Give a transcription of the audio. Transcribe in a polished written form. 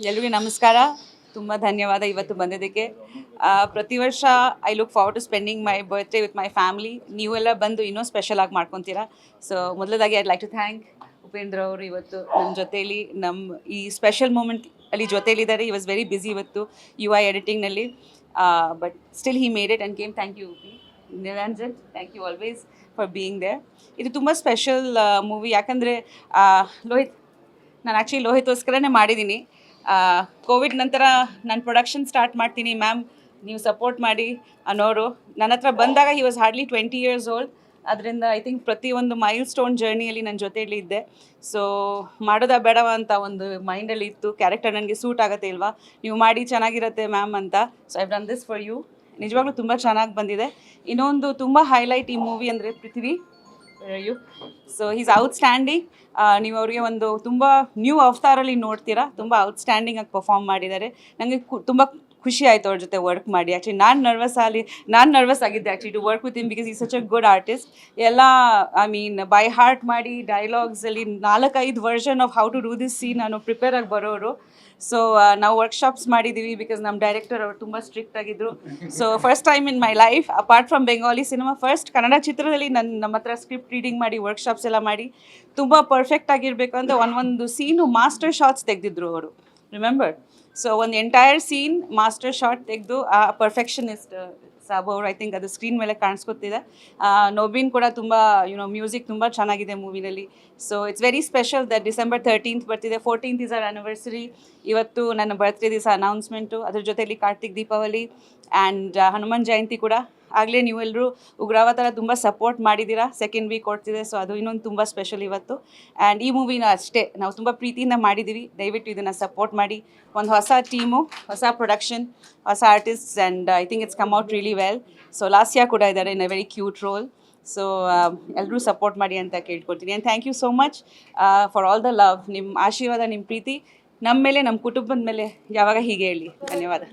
ಎಲ್ರಿಗೂ ನಮಸ್ಕಾರ. ತುಂಬ ಧನ್ಯವಾದ ಇವತ್ತು ಬಂದಿದ್ದಕ್ಕೆ. ಪ್ರತಿ ವರ್ಷ I look forward to spending my birthday with my family. ನೀವೆಲ್ಲ ಬಂದು ಇನ್ನೂ ಸ್ಪೆಷಲ್ ಆಗಿ ಮಾಡ್ಕೊತೀರಾ. ಸೊ ಮೊದಲದಾಗಿ I'd like to thank Upendra ಅವರು ಇವತ್ತು ನಮ್ಮ ಜೊತೇಲಿ ಈ ಸ್ಪೆಷಲ್ ಮೂಮೆಂಟ್ ಅಲ್ಲಿ ಜೊತೇಲಿದ್ದಾರೆ. ಈ ವಾಸ್ ವೆರಿ ಬ್ಯುಸಿ ಇವತ್ತು UI ಎಡಿಟಿಂಗ್ನಲ್ಲಿ, but still he made it and came. Thank you Niranjan, thank you always for being there. ಇದು ತುಂಬ ಸ್ಪೆಷಲ್ ಮೂವಿ, ಯಾಕಂದರೆ ಲೋಹಿತ್, ನಾನು ಆ್ಯಕ್ಚುಲಿ ಲೋಹಿತ್ಗೋಸ್ಕರನೇ ಮಾಡಿದ್ದೀನಿ. ಕೋವಿಡ್ ನಂತರ ನಾನು ಪ್ರೊಡಕ್ಷನ್ ಸ್ಟಾರ್ಟ್ ಮಾಡ್ತೀನಿ ಮ್ಯಾಮ್, ನೀವು ಸಪೋರ್ಟ್ ಮಾಡಿ ಅನ್ನೋರು ನನ್ನ ಹತ್ರ ಬಂದಾಗ he was hardly 20 years old. ಅದರಿಂದ ಐ ಥಿಂಕ್ ಪ್ರತಿಯೊಂದು ಮೈಲ್ ಸ್ಟೋನ್ ಜರ್ನಿಯಲ್ಲಿ ನನ್ನ ಜೊತೆಯಲ್ಲಿ ಇದ್ದೆ. ಸೊ ಮಾಡೋದಾ ಬೇಡವಾ ಅಂತ ಒಂದು ಮೈಂಡಲ್ಲಿ ಇತ್ತು. ಕ್ಯಾರೆಕ್ಟರ್ ನನಗೆ ಸೂಟ್ ಆಗುತ್ತೆ ಇಲ್ವಾ, ನೀವು ಮಾಡಿ ಚೆನ್ನಾಗಿರುತ್ತೆ ಮ್ಯಾಮ್ ಅಂತ. So I done this for you. ನಿಜವಾಗ್ಲೂ ತುಂಬ ಚೆನ್ನಾಗಿ ಬಂದಿದೆ. ಇನ್ನೊಂದು ತುಂಬ ಹೈಲೈಟ್ ಈ ಮೂವಿ ಅಂದರೆ ಪೃಥ್ವಿ ಯು. So is outstanding. ನೀವು ಅವರಿಗೆ ಒಂದು ತುಂಬ ನ್ಯೂ ಅವತಾರಲ್ಲಿ ನೋಡ್ತೀರಾ. ತುಂಬ ಔಟ್ಸ್ಟ್ಯಾಂಡಿಂಗ್ ಆಗಿ ಪರ್ಫಾರ್ಮ್ ಮಾಡಿದ್ದಾರೆ. ನನಗೆ ತುಂಬ ಖುಷಿ ಆಯಿತು ಅವ್ರ ಜೊತೆ ವರ್ಕ್ ಮಾಡಿ. ಆ್ಯಕ್ಚುಲಿ ನಾನು ನರ್ವಸ್ ಆಗಿದ್ದೆ actually to work with him, because he such a good artist. ಎಲ್ಲ ಐ ಮೀನ್ ಬೈ ಹಾರ್ಟ್ ಮಾಡಿ ಡೈಲಾಗ್ಸಲ್ಲಿ 4-5 version of how to do this scene ನಾನು ಪ್ರಿಪೇರ್ ಆಗಿ ಬರೋರು. ಸೊ ನಾವು ವರ್ಕ್ಶಾಪ್ಸ್ ಮಾಡಿದ್ದೀವಿ, ಬಿಕಾಸ್ ನಮ್ಮ ಡೈರೆಕ್ಟರ್ ಅವರು ತುಂಬ ಸ್ಟ್ರಿಕ್ಟ್ ಆಗಿದ್ದರು. So first time in my life apart from Bengali cinema, first Kannada ಚಿತ್ರದಲ್ಲಿ ನಮ್ಮ ಹತ್ರ ಸ್ಕ್ರಿಪ್ಟ್ ರೀಡಿಂಗ್ ಮಾಡಿ ವರ್ಕ್ಶಾಪ್ಸ್ ಎಲ್ಲ ಮಾಡಿ ತುಂಬ ಪರ್ಫೆಕ್ಟ್ ಆಗಿರಬೇಕು ಅಂತ ಒಂದೊಂದು ಸೀನು ಮಾಸ್ಟರ್ ಶಾಟ್ಸ್ ತೆಗೆದಿದ್ರು ಅವರು, ರಿಮೆಂಬರ್. ಸೊ ಒಂದು ಎಂಟೈರ್ ಸೀನ್ ಮಾಸ್ಟರ್ ಶಾಟ್ ತೆಗೆದು ಆ ಪರ್ಫೆಕ್ಷನಿಸ್ಟ್ ಸಾಬು ಅವರು, ಐ ಥಿಂಕ್ ಅದು ಸ್ಕ್ರೀನ್ ಮೇಲೆ ಕಾಣಿಸ್ಕೊತಿದೆ. ನೋಬಿನ್ ಕೂಡ ತುಂಬ ಮ್ಯೂಸಿಕ್ ತುಂಬ ಚೆನ್ನಾಗಿದೆ ಮೂವಿನಲ್ಲಿ. So it's very special that December 13th ಬರ್ತಿದೆ. 14th is our anniversary. ಇವತ್ತು ನನ್ನ ಬರ್ತ್ಡೇ ದಿವಸ ಅನೌನ್ಸ್ಮೆಂಟು, ಅದ್ರ ಜೊತೆಲಿ ಕಾರ್ತಿಕ್ ದೀಪಾವಳಿ ಆ್ಯಂಡ್ ಹನುಮಾನ್ ಜಯಂತಿ ಕೂಡ. ಆಗಲೇ ನೀವೆಲ್ಲರೂ ಉಗ್ರಾವತಾರ ತುಂಬ ಸಪೋರ್ಟ್ ಮಾಡಿದ್ದೀರಾ. ಸೆಕೆಂಡ್ ವೀಕ್ ಕೊಡ್ತಿದೆ, ಸೊ ಅದು ಇನ್ನೊಂದು ತುಂಬ ಸ್ಪೆಷಲ್ ಇವತ್ತು. ಆ್ಯಂಡ್ ಈ ಮೂವಿನ ಅಷ್ಟೇ ನಾವು ತುಂಬ ಪ್ರೀತಿಯಿಂದ ಮಾಡಿದ್ದೀವಿ. ದಯವಿಟ್ಟು ಇದನ್ನು ಸಪೋರ್ಟ್ ಮಾಡಿ. ಒಂದು ಹೊಸ ಟೀಮು, ಹೊಸ ಪ್ರೊಡಕ್ಷನ್, ಹೊಸ artists, and I think it's come out really well. So Lasya ಕೂಡ ಇದ್ದಾರೆ in a very cute role. So ಎಲ್ಲರೂ ಸಪೋರ್ಟ್ ಮಾಡಿ ಅಂತ ಕೇಳ್ಕೊಳ್ತೀನಿ. And thank you so much for all the love. ನಿಮ್ಮ ಆಶೀರ್ವಾದ, ನಿಮ್ಮ ಪ್ರೀತಿ ನಮ್ಮ ಮೇಲೆ, ನಮ್ಮ ಕುಟುಂಬದ ಮೇಲೆ ಯಾವಾಗ ಹೀಗೆ ಹೇಳಿ. ಧನ್ಯವಾದ.